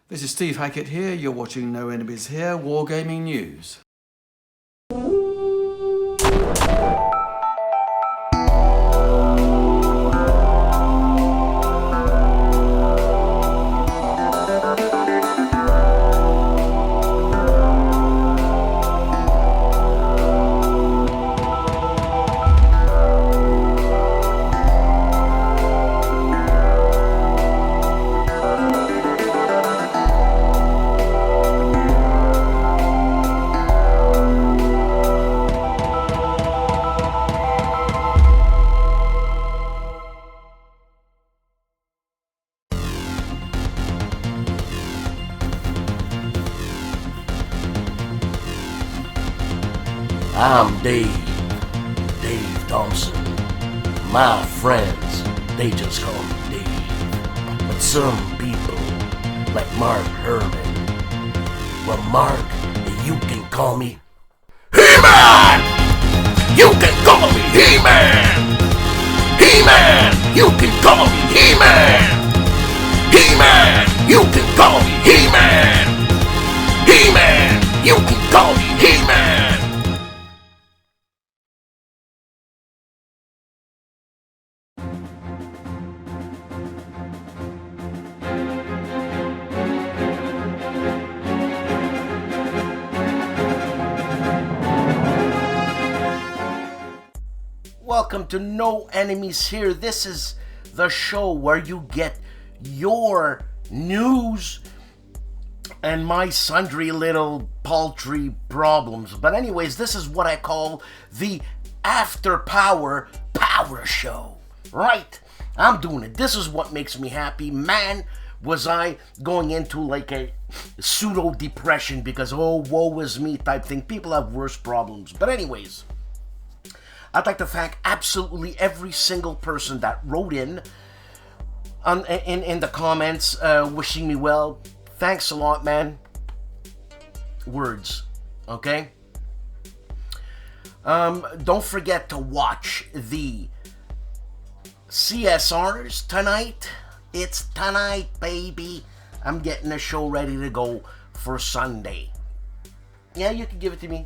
This is Steve Hackett here, you're watching No Enemies Here, Wargaming News. I'm Dave Townsend. My friends, they just call me Dave. But some people, like Mark Herman, well, Mark, you can call me He-Man! You can call me He-Man! He-Man! You can call me He-Man! He-Man! You can call me He-Man! He-Man! You can call me He-Man! Welcome to No Enemies Here. This is the show where you get your news and my sundry little paltry problems. But anyways, this is what I call the After Power Show. Right? I'm doing it. This is what makes me happy. Man, was I going into like a pseudo depression because, oh, woe is me type thing. People have worse problems. But anyways, I'd like to thank absolutely every single person that wrote in the comments wishing me well. Thanks a lot, man. Words, okay? Don't forget to watch the CSRs tonight. It's tonight, baby. I'm getting the show ready to go for Sunday. Yeah, you can give it to me.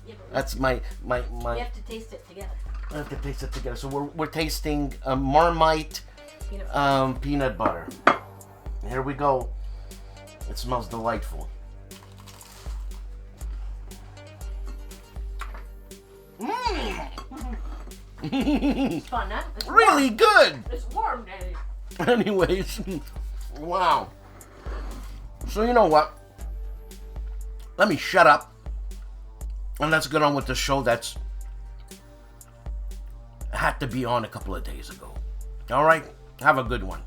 Yeah, that's my. We have to taste it together. We have to taste it together. So we're tasting Marmite peanut butter. Here we go. It smells delightful. Mmm. It's fun, huh? It's really warm. Good. It's warm, Daddy. Anyways, wow. So you know what? Let me shut up. And let's get on with the show that's had to be on a couple of days ago. All right? Have a good one.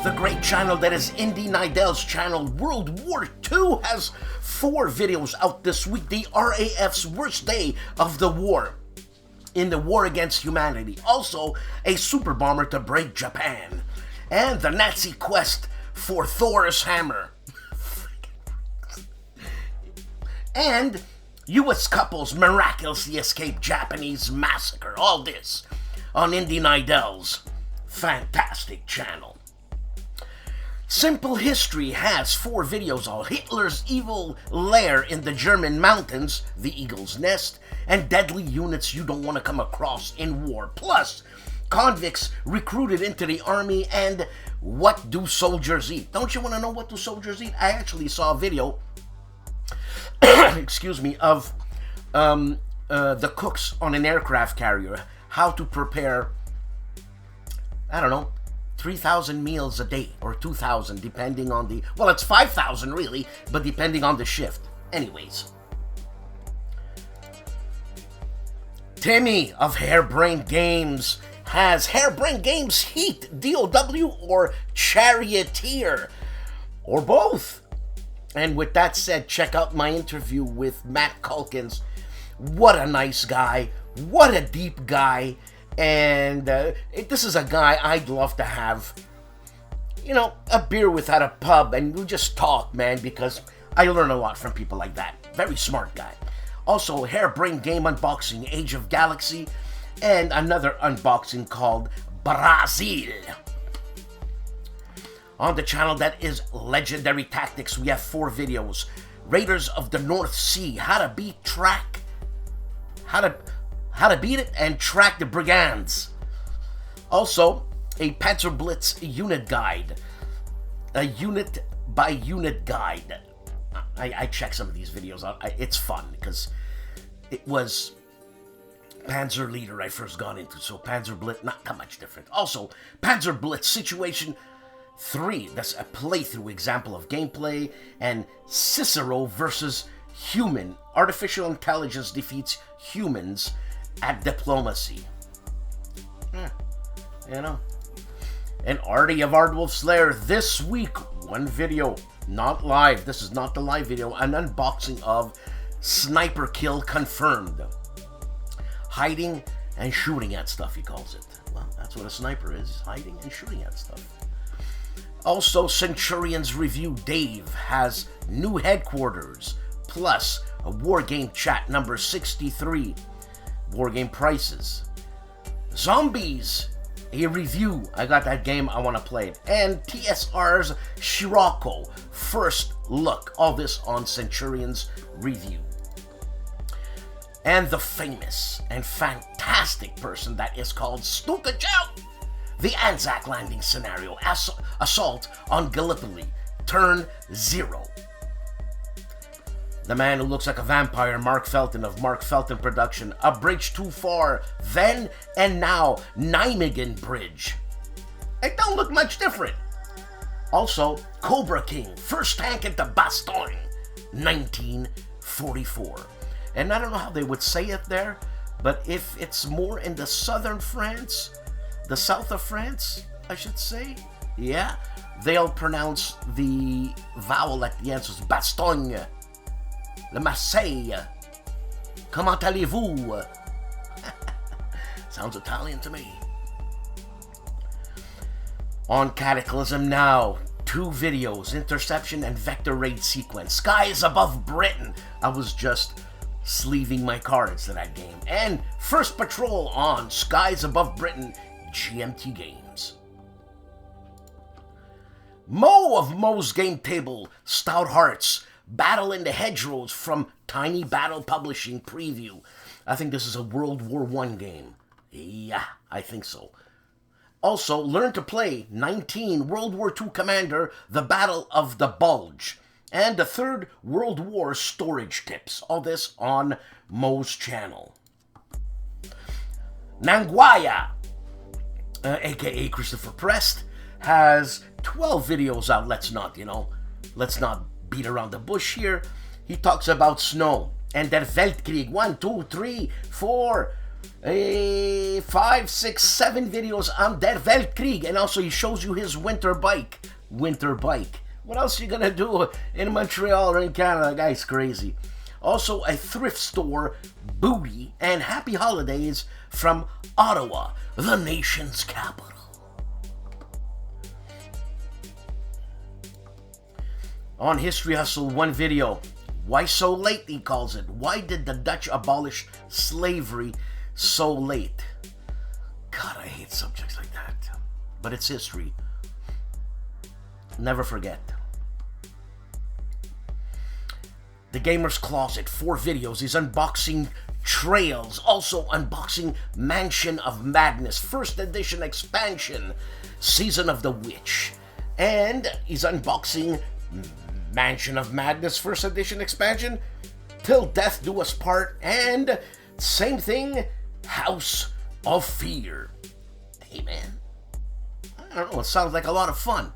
The great channel that is Indy Nidel's channel, World War II, has 4 videos out this week. The RAF's worst day of the war. In the war against humanity. Also, a super bomber to break Japan. And the Nazi quest for Thor's hammer. And U.S. couples miraculously escape Japanese massacre. All this on Indy Nidel's fantastic channel. Simple History has 4 videos on Hitler's evil lair in the German mountains, the Eagle's Nest, and deadly units you don't want to come across in war. Plus, convicts recruited into the army and what do soldiers eat? Don't you want to know what do soldiers eat? I actually saw a video, excuse me, of the cooks on an aircraft carrier, how to prepare, I don't know, 3,000 meals a day, or 2,000, depending on the... Well, it's 5,000, really, but depending on the shift. Anyways. Timmy of Harebrained Games has Harebrained Games Heat, DOW, or Charioteer, or both. And with that said, check out my interview with Matt Culkins. What a nice guy. What a deep guy. And this is a guy I'd love to have, you know, a beer with at a pub and we just talk, man, because I learn a lot from people like that. Very smart guy. Also, Hairbrain Game Unboxing, Age of Galaxy, and another unboxing called Brazil. On the channel that is Legendary Tactics, we have 4 videos. Raiders of the North Sea, how to beat it and track the brigands. Also, a Panzerblitz unit guide. A unit by unit guide. I checked some of these videos out. It's fun because it was Panzer Leader I first got into, so Panzerblitz, not that much different. Also, Panzerblitz Situation 3, that's a playthrough example of gameplay, and Cicero versus Human. Artificial intelligence defeats humans at diplomacy. You know. And Artie of ARDWULF'S Lair this week, 1 video, not live, this is not the live video, an unboxing of Sniper Kill Confirmed. Hiding and shooting at stuff, he calls it. Well, that's what a sniper is, hiding and shooting at stuff. Also, Centurion's Review Dave has new headquarters, plus a Wargame chat number 63, Wargame prices. Zombies, a review, I got that game, I want to play it. And TSR's Scirocco, first look, all this on Centurion's Review. And the famous and fantastic person that is called STUKAJOE, the Anzac landing scenario, assault on Gallipoli, turn 0. The man who looks like a vampire, Mark Felton of Mark Felton Production, A Bridge Too Far, then and now, Nijmegen Bridge. It don't look much different. Also, Cobra King, first tank at the Bastogne, 1944. And I don't know how they would say it there, but if it's more in the southern France, the south of France, I should say, yeah, they'll pronounce the vowel at the end, so it's Bastogne. Le Marseille. Comment allez-vous? Sounds Italian to me. On Cataclysm now, 2 videos, Interception and Vector Raid Sequence. Skies Above Britain. I was just sleeving my cards to that game. And First Patrol on Skies Above Britain, GMT Games. Mo of Mo's Game Table, Stout Hearts, Battle in the Hedgerows from Tiny Battle Publishing preview. I think this is a World War I game. Yeah, I think so. Also, Learn to Play 19 World War II Commander, The Battle of the Bulge, and the 3rd World War storage tips. All this on Mo's channel. Nangwaya, aka Christopher Prest, has 12 videos out. Let's not beat around the bush here. He talks about snow and Der Weltkrieg. 1, 2, 3, 4, 5, 6, 7 videos on Der Weltkrieg, and also he shows you his winter bike. What else are you gonna do in Montreal or in Canada? Guy's crazy. Also, a thrift store booty and happy holidays from Ottawa, the nation's capital. On History Hustle, 1 video. Why so late, he calls it. Why did the Dutch abolish slavery so late? God, I hate subjects like that. But it's history. Never forget. The Gamer's Closet, 4 videos. He's unboxing Trails. Also unboxing Mansion of Madness, 1st edition expansion, Season of the Witch. And he's unboxing Mansion of Madness 1st edition expansion, Till Death Do Us Part, and same thing, House of Fear. Hey man, I don't know, it sounds like a lot of fun.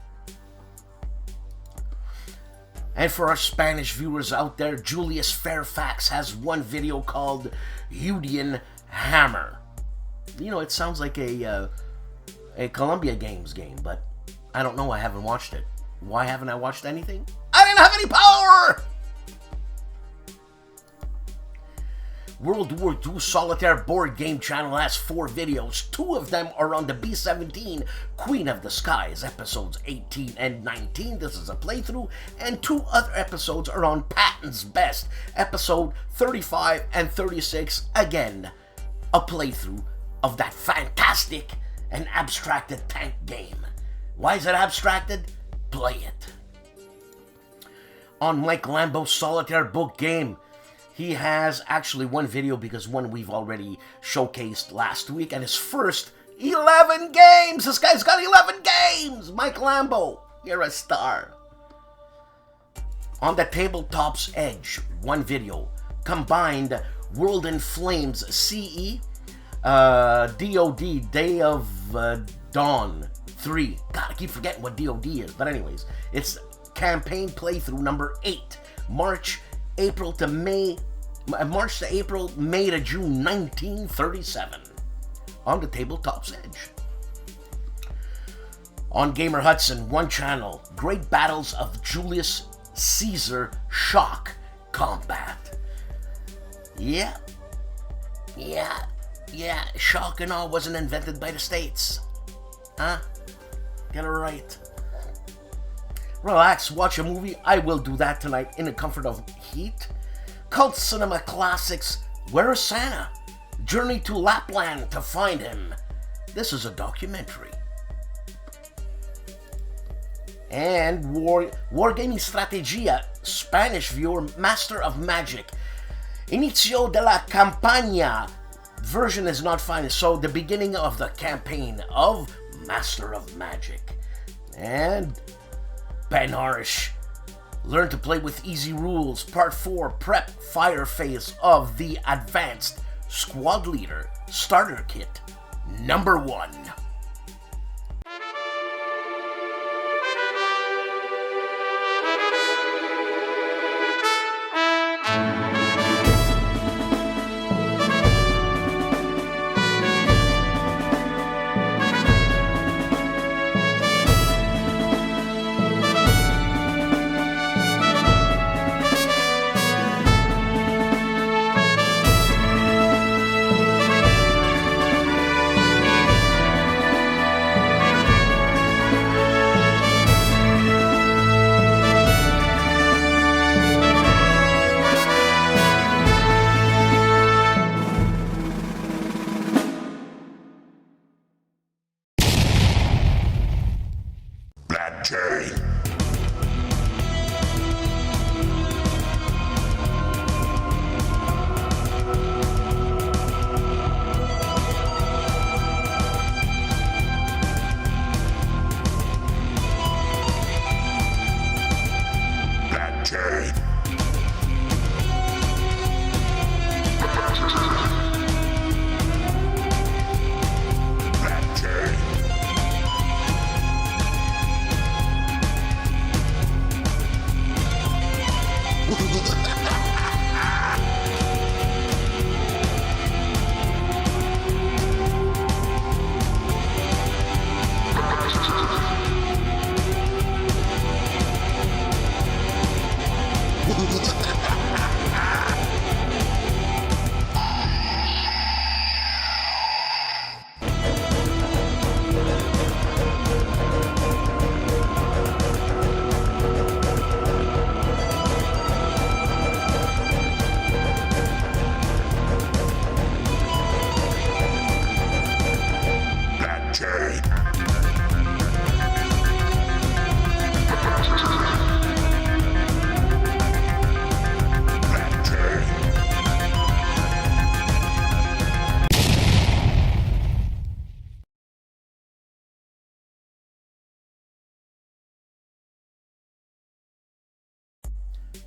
And for our Spanish viewers out there, Julius Fairfax has 1 video called Udian Hammer. You know, it sounds like a Columbia Games game, but I don't know, I haven't watched it. Why haven't I watched anything? I didn't have any power! World War II Solitaire board game channel has 4 videos. 2 of them are on the B-17 Queen of the Skies, episodes 18 and 19. This is a playthrough. And 2 other episodes are on Patton's Best, episode 35 and 36. Again, a playthrough of that fantastic and abstracted tank game. Why is it abstracted? Play it. On Mike Lambo's Solitaire book game, he has actually 1 video because one we've already showcased last week, and his first 11 games! This guy's got 11 games! Mike Lambo, you're a star. On the Tabletop's Edge, 1 video, combined World in Flames CE, DOD, Day of Dawn 3. God, I keep forgetting what DOD is, but anyways, it's campaign playthrough number 8, March to April, May to June 1937 on the Tabletop's Edge. On Gamer Hudson, 1 channel, Great Battles of Julius Caesar Shock Combat. Yeah, shock and all wasn't invented by the States. Huh? Get it right. Relax, watch a movie. I will do that tonight in the comfort of heat. Cult Cinema Classics, Where is Santa? Journey to Lapland to find him. This is a documentary. And Wargaming Strategia, Spanish viewer, Master of Magic. Inicio de la Campaña. Version is not final, so the beginning of the campaign of Master of Magic. And Ben Harsh, Learn to Play with Easy Rules, Part 4, Prep Fire Phase of the Advanced Squad Leader Starter Kit, number 1.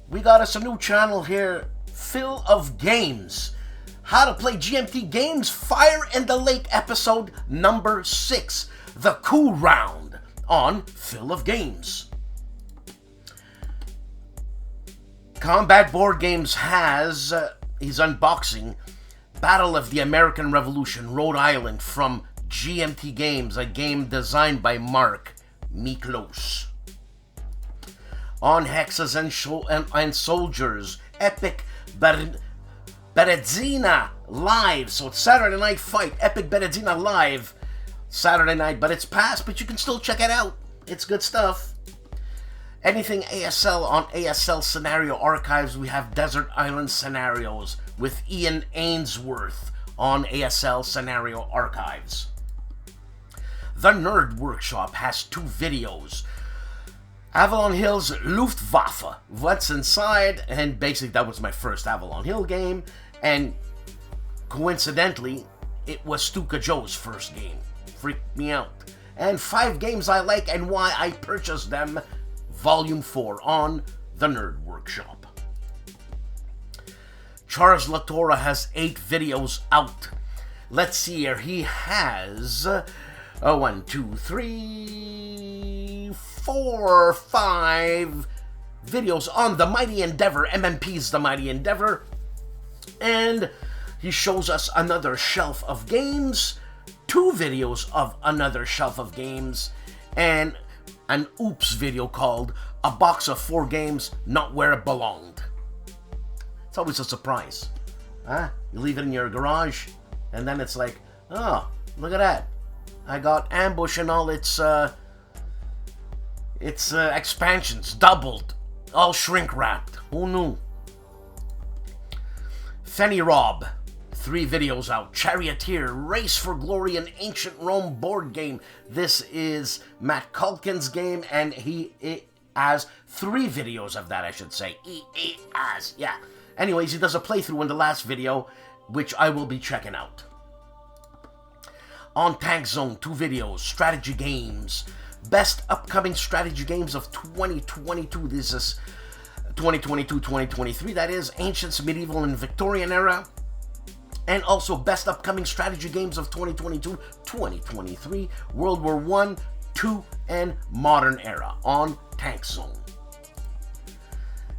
We got us a new channel here, Phil of Games. How to play GMT games, Fire in the Lake episode number 6, the Coup Round on Phil of Games. Combat Board Games has, he's unboxing Battle of the American Revolution, Rhode Island from GMT Games, a game designed by Mark Miklos. On Hexes and Soldiers, Epic Berezina Live. So it's Saturday Night Fight, Epic Berezina Live, Saturday night. But it's past, but you can still check it out. It's good stuff. Anything ASL on ASL Scenario Archives, we have Desert Island Scenarios with Ian Ainsworth on ASL Scenario Archives. The Nerd Workshop has 2 videos. Avalon Hill's Luftwaffe, What's Inside, and basically that was my first Avalon Hill game, and coincidentally, it was STUKAJOE's first game. Freaked me out. And 5 games I like and why I purchased them, Volume 4 on The Nerd Workshop. Charles Latorre has 8 videos out. Let's see here. He has 1, 2, 3, 4, 5 videos on The Mighty Endeavor, MMP's The Mighty Endeavor. And he shows us another shelf of games, 2 videos of another shelf of games, and an Oops video called A Box of 4 Games Not Where It Belonged. It's always a surprise. Huh? You leave it in your garage, and then it's like, oh, look at that. I got Ambush and all its expansions doubled, all shrink wrapped. Who knew? Fenny Rob, 3 videos out. Charioteer, Race for Glory, an Ancient Rome board game. This is Matt Culkin's game, and he has 3 videos of that, I should say. He has, yeah. Anyways, he does a playthrough in the last video, which I will be checking out. On Tank Zone, 2 videos. Strategy games. Best upcoming strategy games of 2022. This is 2022-2023. That is Ancients, Medieval, and Victorian Era. And also Best Upcoming Strategy Games of 2022-2023. World War I, II, and Modern Era on Tank Zone.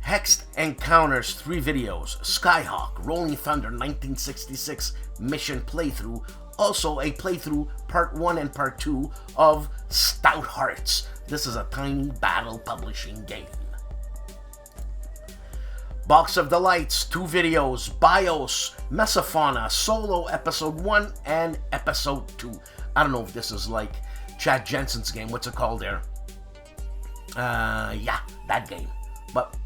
Hexed Encounters, 3 videos. Skyhawk, Rolling Thunder 1966 mission playthrough. Also a playthrough part 1 and part 2 of Stout Hearts. This is a Tiny Battle publishing game. Box of Delights, 2 videos. BIOS, Mesofauna, Solo Episode 1 and Episode 2. I don't know if this is like Chad Jensen's game. What's it called there? Yeah, that game. But,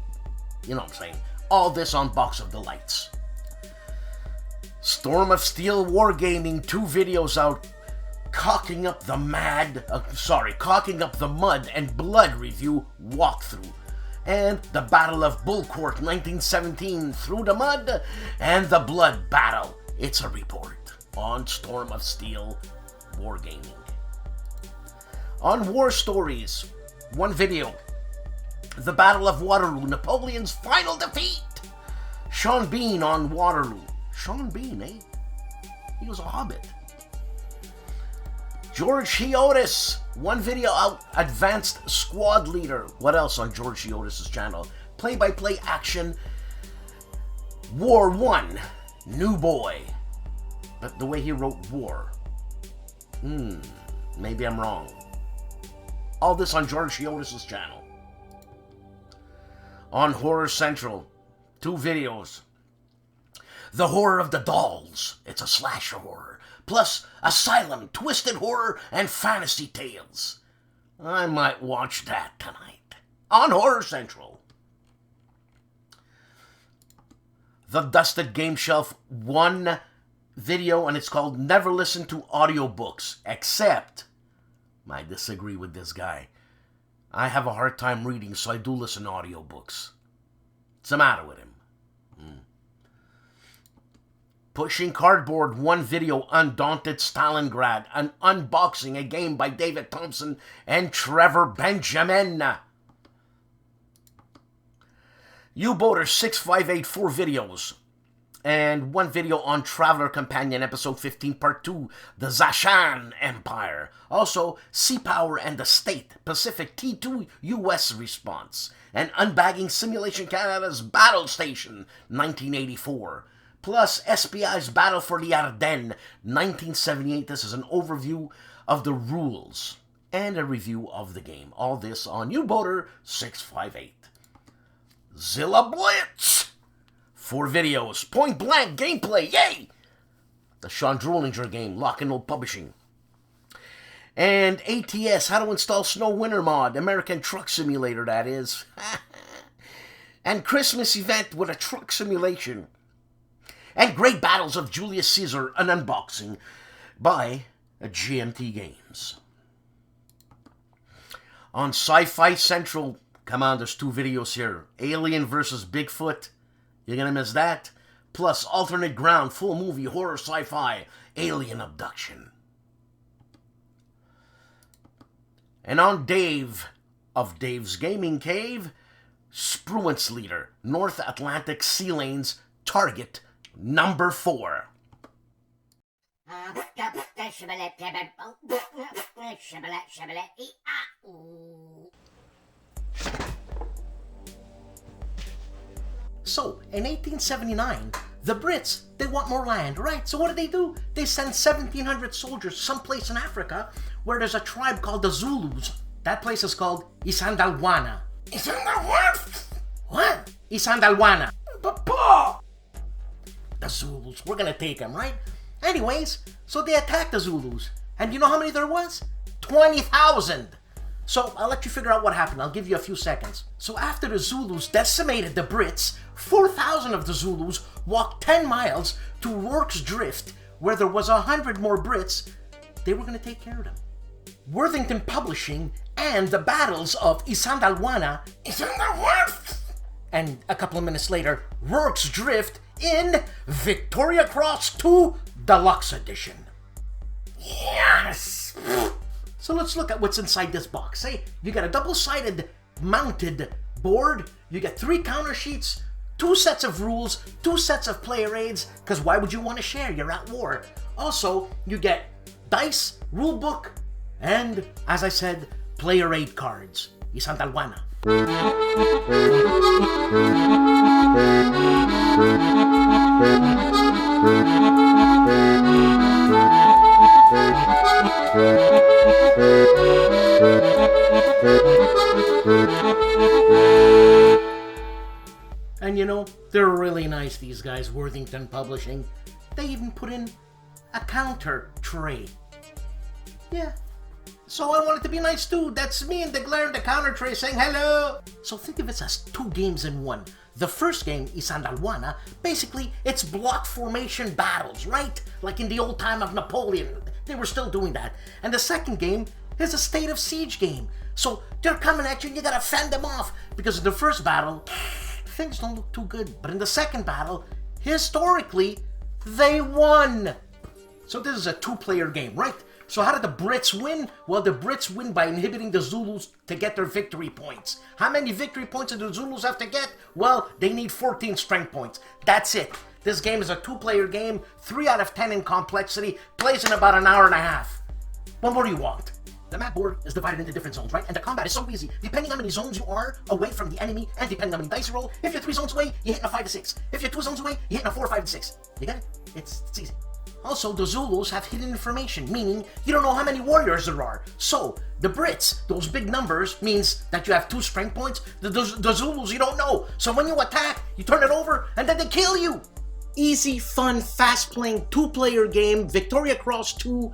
you know what I'm saying. All this on Box of Delights. Storm of Steel Wargaming, 2 videos out. Cocking Up the Mud and Blood review walkthrough. And the Battle of Bulcourt 1917, Through the Mud and the Blood Battle. It's a report on Storm of Steel Wargaming. On War Stories, 1 video. The Battle of Waterloo, Napoleon's final defeat. Sean Bean on Waterloo. Sean Bean, eh? He was a hobbit. George Chiotis, 1 video out. Advanced Squad Leader. What else on George Chiotis' channel? Play-by-play action. War 1. New Boy. But the way he wrote war. Maybe I'm wrong. All this on George Chiotis' channel. On Horror Central, 2 videos. The Horror of the Dolls. It's a slasher horror. Plus Asylum, Twisted Horror, and Fantasy Tales. I might watch that tonight. On Horror Central. The Dusted Game Shelf, 1 video, and it's called Never Listen to Audiobooks, except, I disagree with this guy. I have a hard time reading, so I do listen to audiobooks. What's the matter with him? Pushing Cardboard, 1 video. Undaunted Stalingrad, an unboxing, a game by David Thompson and Trevor Benjamin. U-Boater 658, 4 videos. And 1 video on Traveler Companion, Episode 15, Part 2, The Zashan Empire. Also, Sea Power and the State, Pacific T2 U.S. Response. And Unbagging Simulation Canada's Battle Station, 1984. Plus SPI's Battle for the Ardennes, 1978. This is an overview of the rules and a review of the game. All this on U-Boater 658. Zilla Blitz! 4 videos, point blank gameplay, yay! The Sean Drollinger game, Lock and Load Publishing. And ATS, how to install Snow Winter mod, American Truck Simulator, that is. And Christmas event with a truck simulation. And Great Battles of Julius Caesar, an unboxing by GMT Games. On Sci-Fi Central, come on, there's 2 videos here. Alien vs. Bigfoot, you're gonna miss that. Plus Alternate Ground, full movie, horror, sci-fi, alien abduction. And on Dave of Dave's Gaming Cave, Spruance North Atlantic Sea Lanes, Target number 4. So, in 1879, the Brits, they want more land, right? So what do? They send 1,700 soldiers someplace in Africa where there's a tribe called the Zulus. That place is called Isandlwana. Isandlwana? What? Isandlwana. Papa! The Zulus, we're gonna take them, right? Anyways, so they attacked the Zulus. And you know how many there was? 20,000. So I'll let you figure out what happened. I'll give you a few seconds. So after the Zulus decimated the Brits, 4,000 of the Zulus walked 10 miles to Rorke's Drift, where there was 100 more Brits. They were going to take care of them. Worthington Publishing and the Battles of Isandlwana, and a couple of minutes later, Rorke's Drift in Victoria Cross 2 Deluxe Edition. Yes! So let's look at what's inside this box. Hey, you got a double-sided mounted board, you get 3 counter sheets, 2 sets of rules, 2 sets of player aids, because why would you want to share? You're at war. Also, you get dice, rule book, and, as I said, player aid cards. Isandlwana. And you know, they're really nice, these guys, Worthington Publishing. They even put in a counter tray. Yeah. So I want it to be nice too. That's me and the glare in the counter tray saying hello. So think of it as 2 games in one. The first game, Isandlwana, basically it's block formation battles, right? Like in the old time of Napoleon. They were still doing that. And the second game is a state of siege game. So they're coming at you and you gotta fend them off. Because in the first battle, things don't look too good. But in the second battle, historically, they won. So this is a 2-player game, right? So how did the Brits win? Well, the Brits win by inhibiting the Zulus to get their victory points. How many victory points do the Zulus have to get? Well, they need 14 strength points. That's it. This game is a 2-player game, 3 out of 10 in complexity, plays in about an hour and a half. What more do you want? The map board is divided into different zones, right? And the combat is so easy. Depending on how many zones you are away from the enemy, and depending on how many dice you roll, if you're 3 zones away, you hit in a 5 to 6. If you're 2 zones away, you hit in a 4, 5 to 6. You got it? It's easy. Also, the Zulus have hidden information, meaning you don't know how many warriors there are. So, the Brits, those big numbers, means that you have 2 strength points. The Zulus, you don't know. So when you attack, you turn it over, and then they kill you. Easy, fun, fast-playing, 2-player game, Victoria Cross 2.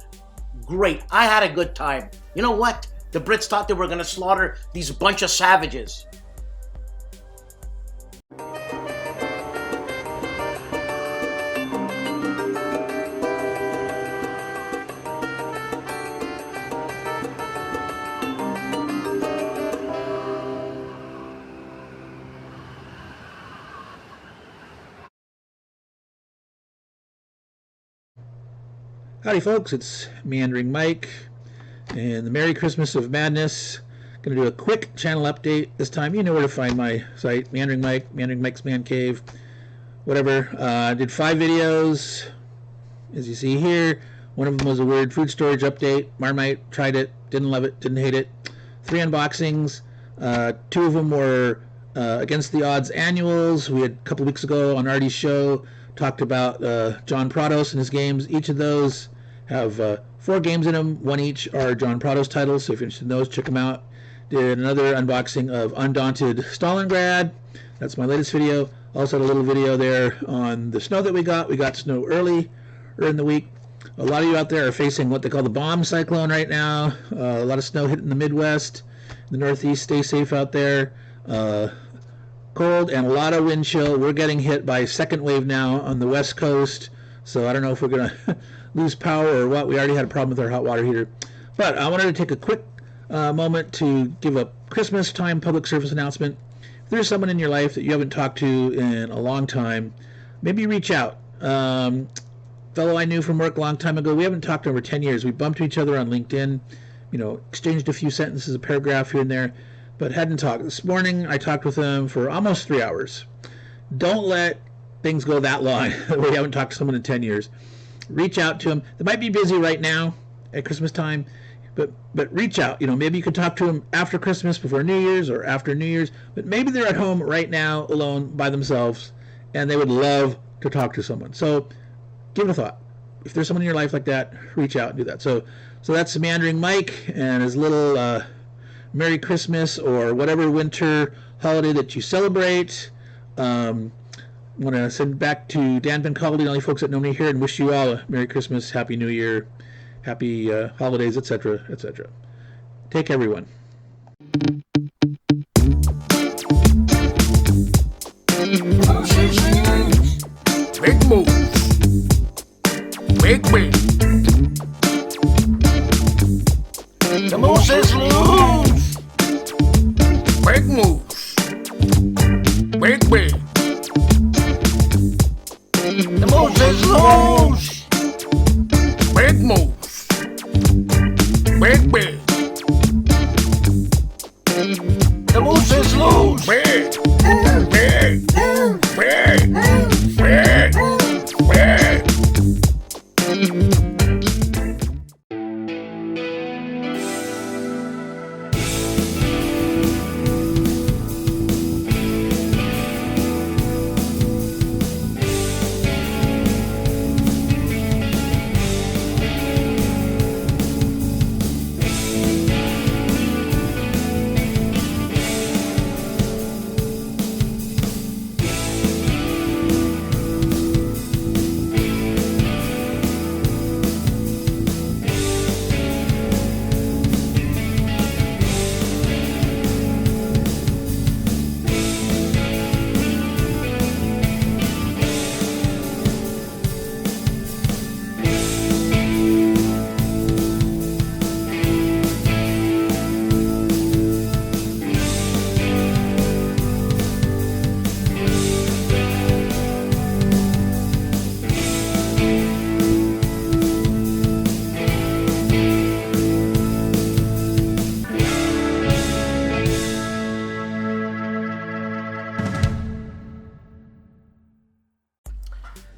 Great. I had a good time. You know what? The Brits thought they were going to slaughter these bunch of savages. Howdy folks, it's Meandering Mike and the Merry Christmas of Madness. Gonna do a quick channel update this time. You know where to find my site, Meandering Mike, Meandering Mike's Man Cave, whatever. I did 5 videos, as you see here. One of them was a weird food storage update. Marmite, tried it, didn't love it, didn't hate it. 3 unboxings. 2 of them were Against the Odds annuals. We had a couple weeks ago on Artie's show talked about John Prados and his games. Each of those have 4 games in them. 1 each are John Prados titles, so if you're interested in those, check them out. Did another unboxing of Undaunted Stalingrad. That's my latest video. Also had a little video there on the snow that we got. We got snow early in the week. A lot of you out there are facing what they call the bomb cyclone right now. A lot of snow hitting the Midwest, the Northeast. Stay safe out there. Cold and a lot of wind chill. We're getting hit by second wave now on the West Coast. So I don't know if we're going to lose power or what. We already had a problem with our hot water heater. But I wanted to take a quick moment to give a Christmas time public service announcement. If there's someone in your life that you haven't talked to in a long time, maybe reach out. Fellow I knew from work a long time ago, we haven't talked in over 10 years. We bumped to each other on LinkedIn, exchanged a few sentences, a paragraph here and there, but hadn't talked. This morning I talked with him for almost 3 hours. Don't let things go that long that we haven't talked to someone in 10 years. Reach out to him. They might be busy right now at Christmas time, but reach out. Maybe you could talk to them after Christmas, before New Year's, or after New Year's. But maybe they're at home right now, alone, by themselves, and they would love to talk to someone. So give it a thought. If there's someone in your life like that, reach out and do that. So that's Meandering Mike and his little Merry Christmas or whatever winter holiday that you celebrate. I want to send back to Dan Pencaldi and all you folks that know me here and wish you all a Merry Christmas, Happy New Year, Happy holidays, etc., etc. Take care, everyone. Big moves. Big. The moose is loose. Big moves. Big. The moose is loose. Big moves. Big. The moose is loose. Big.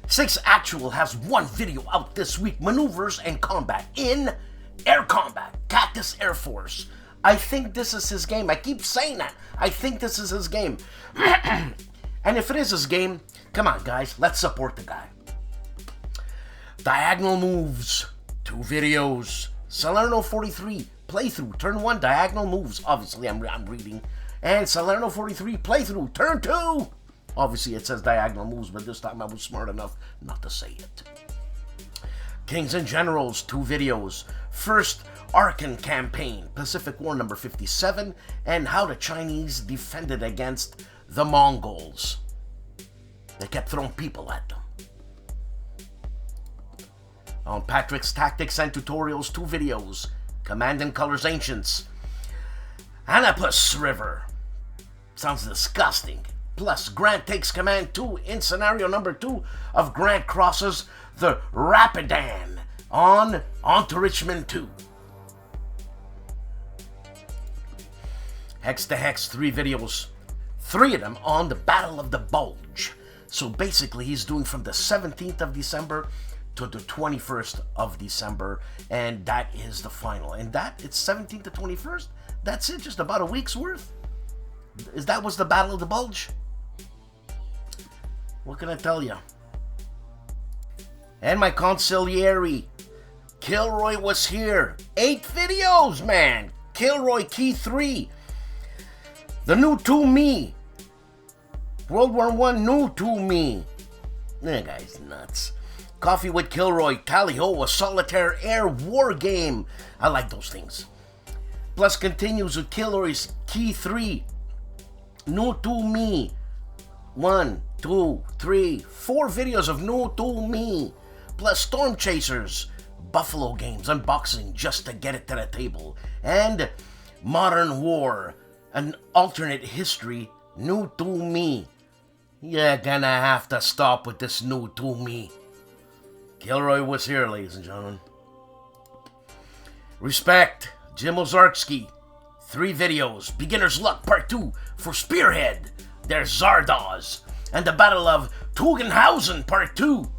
Six Actual has one video out this week, Maneuvers and Combat in Air Combat, Cactus Air Force. I think this is his game. I keep saying that. I think this is his game. And if it is his game, come on guys, let's support the guy. Diagonal Moves, 2 videos. Salerno 43 playthrough, turn 1, diagonal moves. Obviously I'm reading. And Salerno 43 playthrough, turn 2. Obviously it says diagonal moves, but this time I was smart enough not to say it. Kings and Generals, 2 videos. First, Oaken Campaign, Pacific War number 57, and how the Chinese defended against the Mongols. They kept throwing people at them. On Patrick's Tactics and Tutorials, 2 videos. Command and Colors Ancients. Anapus River. Sounds disgusting. Plus, Grant takes command 2 in scenario number 2 of Grant crosses the Rapidan on to Richmond 2. Hex to Hex, 3 videos. 3 of them on the Battle of the Bulge. So basically he's doing from the 17th of December to the 21st of December, and that is the final. And that, it's 17th to 21st? That's it, just about a week's worth? That was the Battle of the Bulge? What can I tell you? And my consigliere, KilRoyWasHere. 8 videos, man! Kilroy Key 3. The new 2 Me. World War I new to me. That guy's nuts. Coffee with Kilroy, Tally-Ho, a Solitaire Air war game. I like those things. Plus continues with Kilroy's Key 3. New to me. 1, 2, 3, 4 videos of new to me. Plus Storm Chasers, Buffalo Games unboxing just to get it to the table. And Modern War, an alternate history, new to me. You're gonna have to stop with this new to me. KilRoyWasHere, ladies and gentlemen. Respect, Jim Ozarski. 3 videos, Beginner's Luck Part 2 for Spearhead, their Zardoz, and the Battle of Tugendhausen Part 2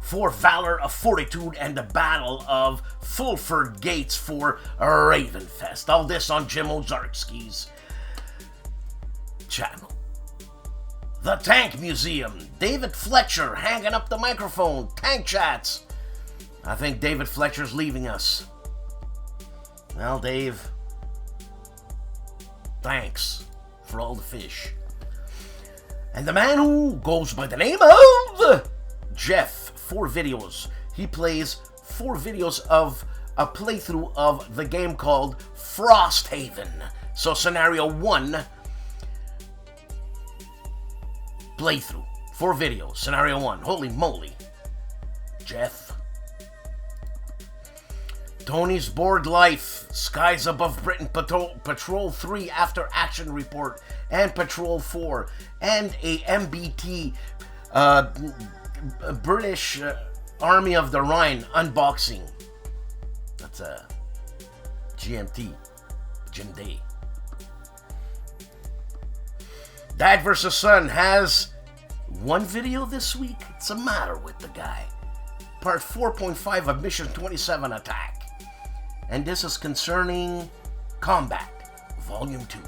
for Valor of Fortitude, and the Battle of Fulford Gates for Ravenfest. All this on Jim Ozarski's channel. The Tank Museum, David Fletcher hanging up the microphone, Tank Chats. I think David Fletcher's leaving us. Well, Dave, thanks for all the fish. And the man who goes by the name of Jeff, 4 videos. He plays 4 videos of a playthrough of the game called Frosthaven. So scenario 1, playthrough, 4 videos, scenario 1. Holy moly, Jeff. Tony's Bored Life, Skies Above Britain, Patrol 3 After Action Report, and Patrol 4, and a MBT, British Army of the Rhine unboxing. That's a GMT, Jim Day. Dad vs. Son has 1 video this week. What's the matter with the guy? Part 4.5 of Mission 27 Attack. And this is concerning Combat, Volume 2.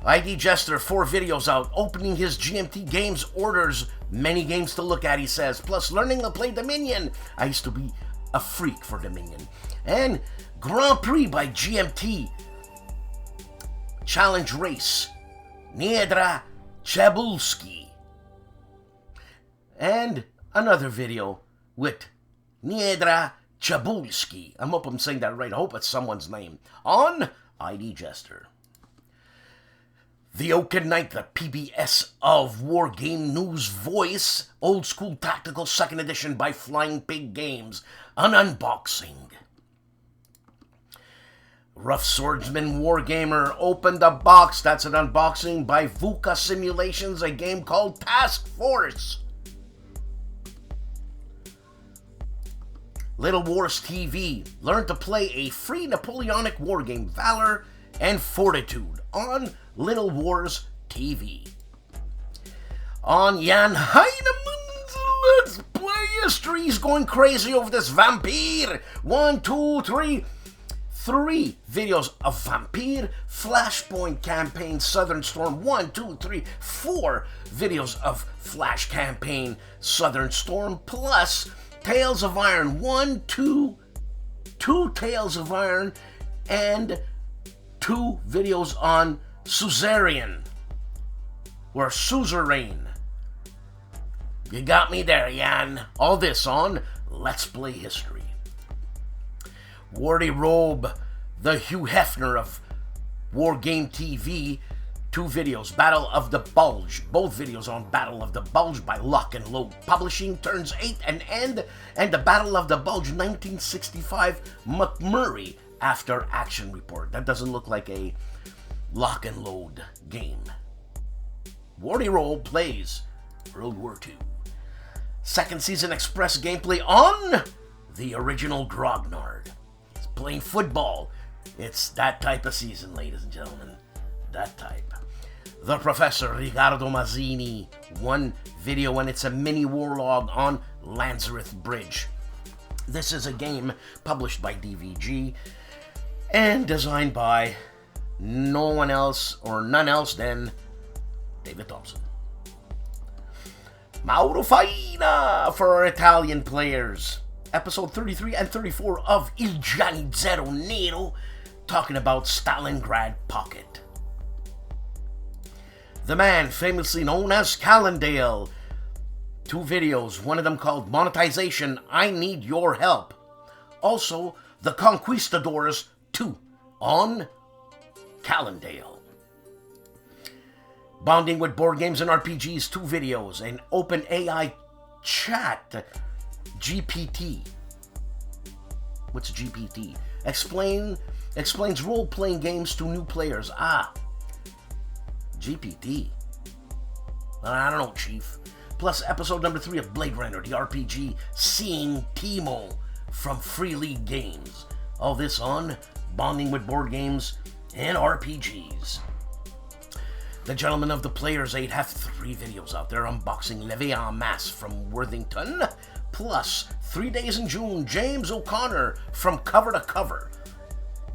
ID Jester, 4 videos out, opening his GMT Games orders. Many games to look at, he says. Plus learning to play Dominion. I used to be a freak for Dominion. And Grand Prix by GMT. Challenge Race, Niedra Chabulski. And another video with Niedra Chabulski. I hope I'm saying that right. I hope it's someone's name. On ID Jester. The Oaken Night, the PBS of War Game News Voice. Old School Tactical 2nd Edition by Flying Pig Games. An unboxing. Rough Swordsman Wargamer opened the box. That's an unboxing by VUCA Simulations, a game called Task Force. Little Wars TV. Learn to play a free Napoleonic wargame, Valor and Fortitude, on Little Wars TV. On Jan Heinemann's Let's Play History. He's going crazy over this vampire. 1, 2, 3. 3 videos of Vampire, Flashpoint Campaign, Southern Storm. 1, 2, 3, 4 videos of Flash Campaign, Southern Storm, plus Tales of Iron. 1, 2 Tales of Iron, and 2 videos on Suzerain, or Suzerain. You got me there, Jan. All this on Let's Play History. Wardy Robe, the Hugh Hefner of Wargame TV, 2 videos, Battle of the Bulge, both videos on Battle of the Bulge by Lock and Load Publishing, Turns 8 and End, and the Battle of the Bulge 1965 McMurray After Action Report. That doesn't look like a Lock and Load game. Wardy Robe plays World War II. 2nd Season Express gameplay on the original Grognard. Playing football. It's that type of season, ladies and gentlemen. That type. The Professor Ricardo Mazzini. 1 video, and it's a mini warlog on Lanzareth Bridge. This is a game published by DVG and designed by no one else or none else than David Thompson. Mauro Faina for our Italian players. Episode 33 and 34 of Il Giannizzero Nero, talking about Stalingrad Pocket. the man famously known as Calandale. 2 videos, one of them called Monetization, I Need Your Help. Also, The Conquistadors 2 on Calandale. Bonding with Board Games and RPGs, 2 videos, an open AI chat, GPT. What's GPT? Explains role-playing games to new players. GPT. I don't know, Chief. Plus episode number 3 of Blade Runner, the RPG, Seeing Timo from Free League Games. All this on Bonding with Board Games and RPGs. The Gentlemen of the Players 8 have 3 videos out there unboxing Levée en Masse from Worthington, plus 3 Days in June, James O'Connor from Cover to Cover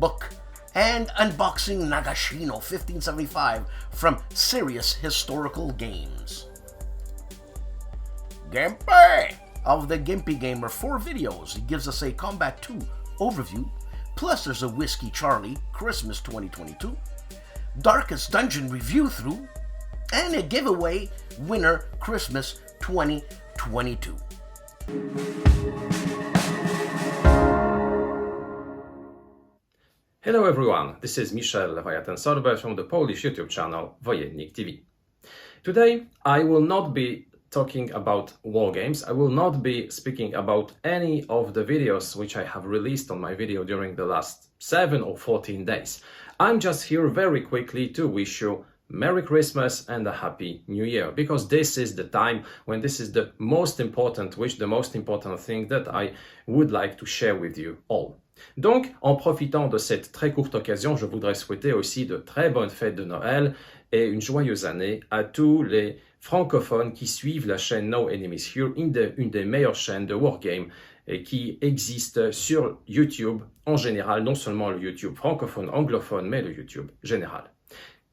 book, and unboxing Nagashino 1575 from Serious Historical Games. GIMPY of the GIMPY Gamer, 4 videos. He gives us a Combat 2 overview, plus there's a Whiskey Charlie Christmas 2022, Darkest Dungeon review through, and a giveaway winner Christmas 2022. Hello everyone, this is Michel Leviathan-Sorber from the Polish YouTube channel Wojennik TV. Today I will not be talking about war games. I will not be speaking about any of the videos which I have released on my video during the last 7 or 14 days. I'm just here very quickly to wish you Merry Christmas and a Happy New Year, because this is the time when this is the most important thing that I would like to share with you all. Donc, en profitant de cette très courte occasion, je voudrais souhaiter aussi de très bonnes fêtes de Noël et une joyeuse année à tous les francophones qui suivent la chaîne No Enemies Here, une des meilleures chaînes de wargame qui existe sur YouTube en général, non seulement le YouTube francophone, anglophone, mais le YouTube général.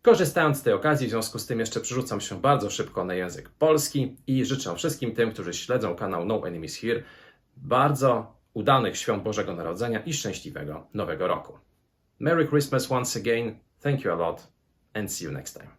Korzystając z tej okazji, w związku z tym jeszcze przerzucam się bardzo szybko na język polski i życzę wszystkim tym, którzy śledzą kanał No Enemies Here, bardzo udanych świąt Bożego Narodzenia i szczęśliwego Nowego Roku. Merry Christmas once again, thank you a lot and see you next time.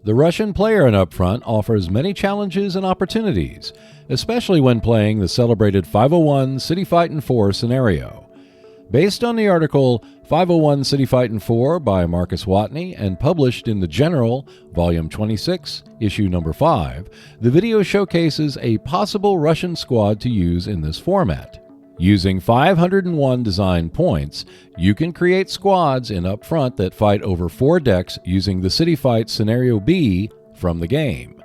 The Russian player in Upfront offers many challenges and opportunities, especially when playing the celebrated 501 City Fightin' 4 scenario. Based on the article 501 City Fightin' 4 by Marcus Watney and published in The General, Volume 26, Issue Number 5, the video showcases a possible Russian squad to use in this format. Using 501 design points, you can create squads in Upfront that fight over 4 decks using the City Fight Scenario B from the game.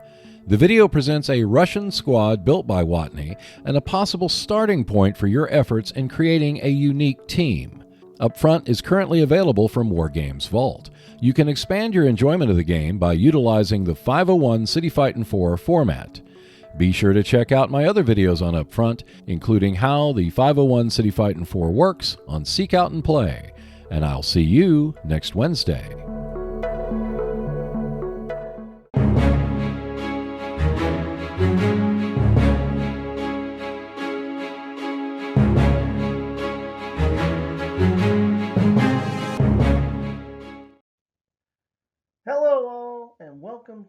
The video presents a Russian squad built by Watney and a possible starting point for your efforts in creating a unique team. Upfront is currently available from Wargames Vault. You can expand your enjoyment of the game by utilizing the 501 City Fightin' 4 format. Be sure to check out my other videos on Upfront, including how the 501 City Fightin' 4 works on Seek Out and Play. And I'll see you next Wednesday.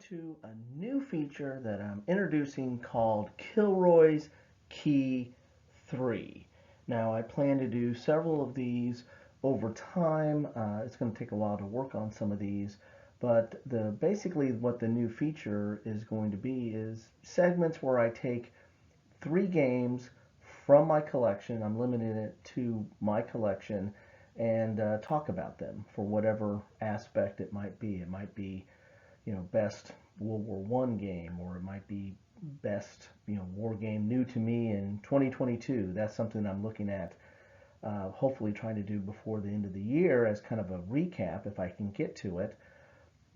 to a new feature that I'm introducing called Kilroy's Key 3. Now, I plan to do several of these over time. It's going to take a while to work on some of these, but basically what the new feature is going to be is segments where I take 3 games from my collection. I'm limiting it to my collection, and talk about them for whatever aspect it might be. It might be, best World War I game, or it might be best, war game new to me in 2022. That's something I'm looking at, hopefully trying to do before the end of the year as kind of a recap if I can get to it.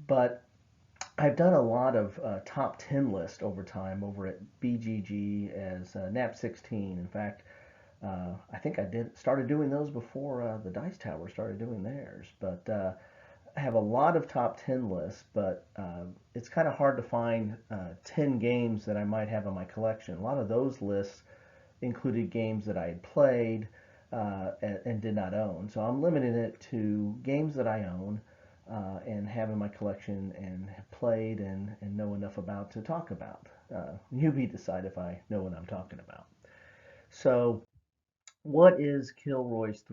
But I've done a lot of top 10 lists over time over at BGG as NAP 16. In fact, I think I started doing those before the Dice Tower started doing theirs. But I have a lot of top 10 lists, but it's kind of hard to find 10 games that I might have in my collection. A lot of those lists included games that I had played and did not own. So I'm limiting it to games that I own and have in my collection and have played and know enough about to talk about. You decide if I know what I'm talking about. So what is Kilroy's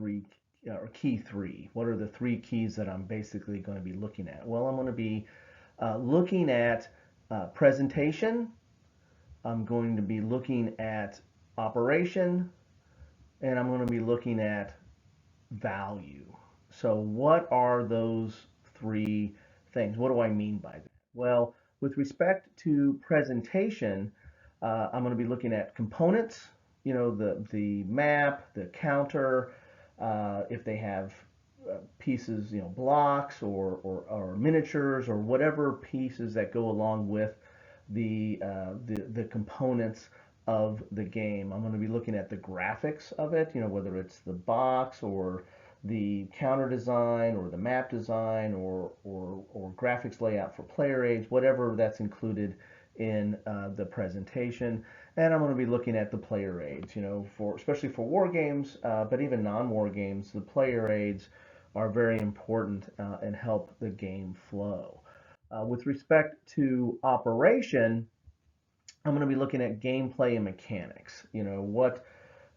key 3? What are the 3 keys that I'm basically going to be looking at? Well, I'm going to be looking at presentation. I'm going to be looking at operation, and I'm going to be looking at value. So what are those 3 things? What do I mean by that? Well, with respect to presentation, I'm going to be looking at components, the map, the counter, if they have pieces, blocks or miniatures or whatever pieces that go along with the components of the game. I'm going to be looking at the graphics of it, whether it's the box or the counter design or the map design or graphics layout for player aids, whatever that's included in the presentation. And I'm going to be looking at the player aids, especially for war games, but even non-war games, the player aids are very important and help the game flow. With respect to operation, I'm going to be looking at gameplay and mechanics. What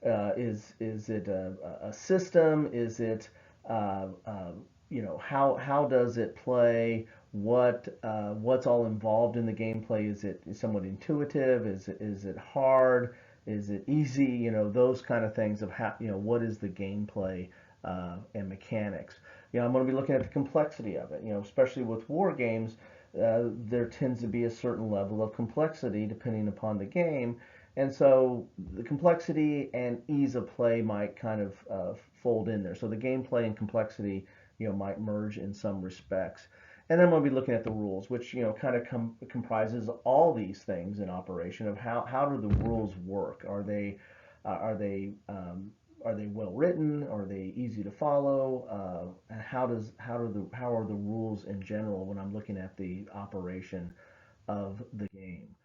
is it a system? Is it how does it play? What's all involved in the gameplay? Is it somewhat intuitive? Is it hard? Is it easy? Those kind of things of how, what is the gameplay and mechanics. I'm going to be looking at the complexity of it. Especially with war games, there tends to be a certain level of complexity depending upon the game. And so the complexity and ease of play might kind of fold in there. So the gameplay and complexity, might merge in some respects. And then we'll be looking at the rules, which, kind of comprises all these things in operation of how do the rules work? Are they well written? Are they easy to follow? And how are the rules in general when I'm looking at the operation of the game?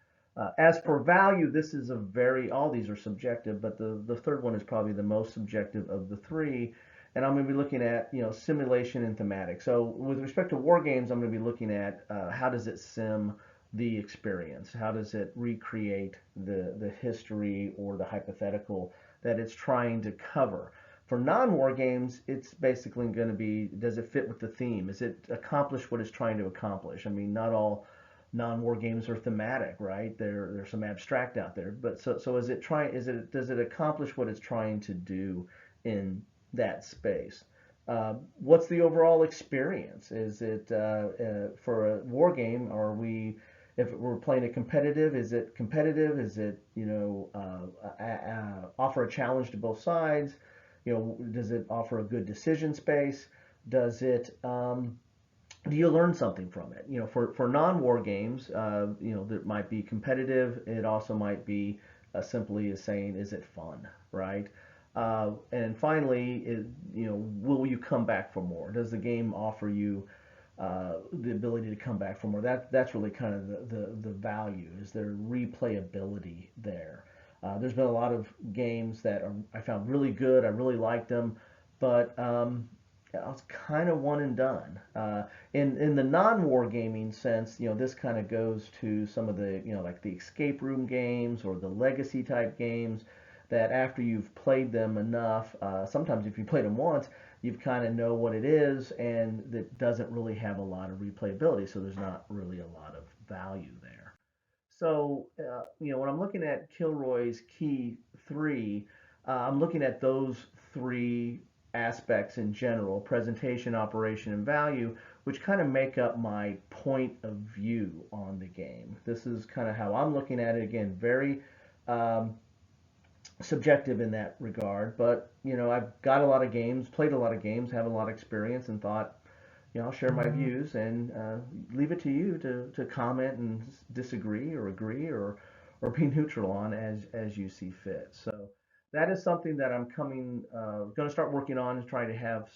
As for value, this is all these are subjective, but the third one is probably the most subjective of the 3. And I'm going to be looking at, simulation and thematic. So with respect to war games, I'm going to be looking at how does it sim the experience? How does it recreate the history or the hypothetical that it's trying to cover? For non-war games, it's basically going to be, does it fit with the theme? Is it accomplish what it's trying to accomplish? I mean, not all non-war games are thematic, right? There's some abstract out there, but so does it accomplish what it's trying to do in that space? What's the overall experience? Is it for a war game? If we're playing it competitive, is it competitive? Is it offer a challenge to both sides? Does it offer a good decision space? Does it do you learn something from it? For non-war games, that might be competitive. It also might be simply as saying, is it fun, right? And finally, will you come back for more? Does the game offer you the ability to come back for more? That's really kind of the value. Is there replayability there? There's been a lot of games that I found really good. I really liked them, but it's kind of one and done. In the non-wargaming sense, this kind of goes to some of the, like the escape room games or the legacy type games that after you've played them enough, sometimes if you played them once, you kind of know what it is, and that doesn't really have a lot of replayability, so there's not really a lot of value there. So, when I'm looking at Kilroy's Key 3, I'm looking at those three aspects in general: presentation, operation, and value, which kind of make up my point of view on the game. This is kind of how I'm looking at it. Again, very subjective in that regard, but I've got a lot of games, played a lot of games, have a lot of experience, and thought, I'll share my views and leave it to you to comment and disagree or agree or be neutral on as you see fit. So that is something that I'm going to start working on, and try to have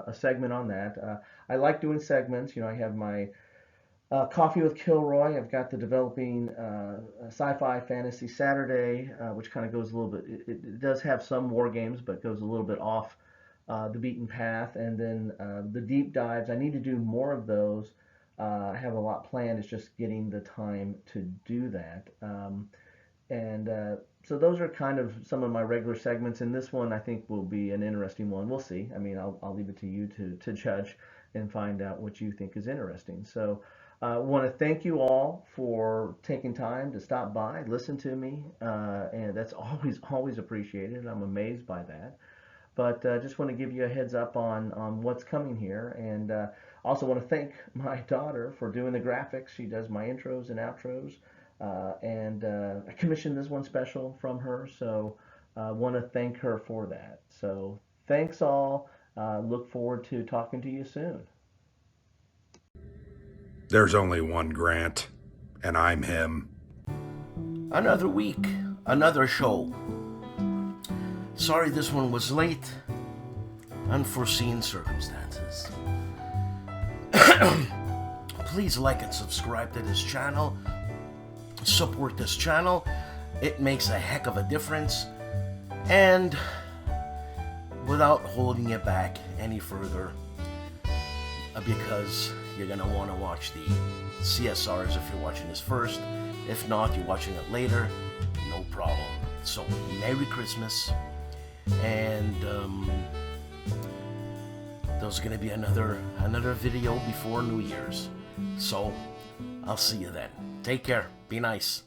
a segment on that. I like doing segments. I have my Coffee with Kilroy. I've got the Developing Sci-Fi Fantasy Saturday, which kind of goes a little bit, it does have some war games, but goes a little bit off the beaten path. And then the deep dives, I need to do more of those. I have a lot planned. It's just getting the time to do that. So those are kind of some of my regular segments, and this one I think will be an interesting one. We'll see. I mean, I'll leave it to you to judge and find out what you think is interesting. So I want to thank you all for taking time to stop by, listen to me, and that's always appreciated. I'm amazed by that. But just want to give you a heads up on what's coming here, and also want to thank my daughter for doing the graphics. She does my intros and outros, and I commissioned this one special from her, so I want to thank her for that. So thanks all. Look forward to talking to you soon. There's only one Grant, and I'm him. Another week, another show. Sorry this one was late. Unforeseen circumstances. Please like and subscribe to this channel. Support this channel. It makes a heck of a difference. And without holding it back any further, because you're going to want to watch the CSRs if you're watching this first. If not, you're watching it later, no problem. So, Merry Christmas. And there's going to be another video before New Year's. So, I'll see you then. Take care. Be nice.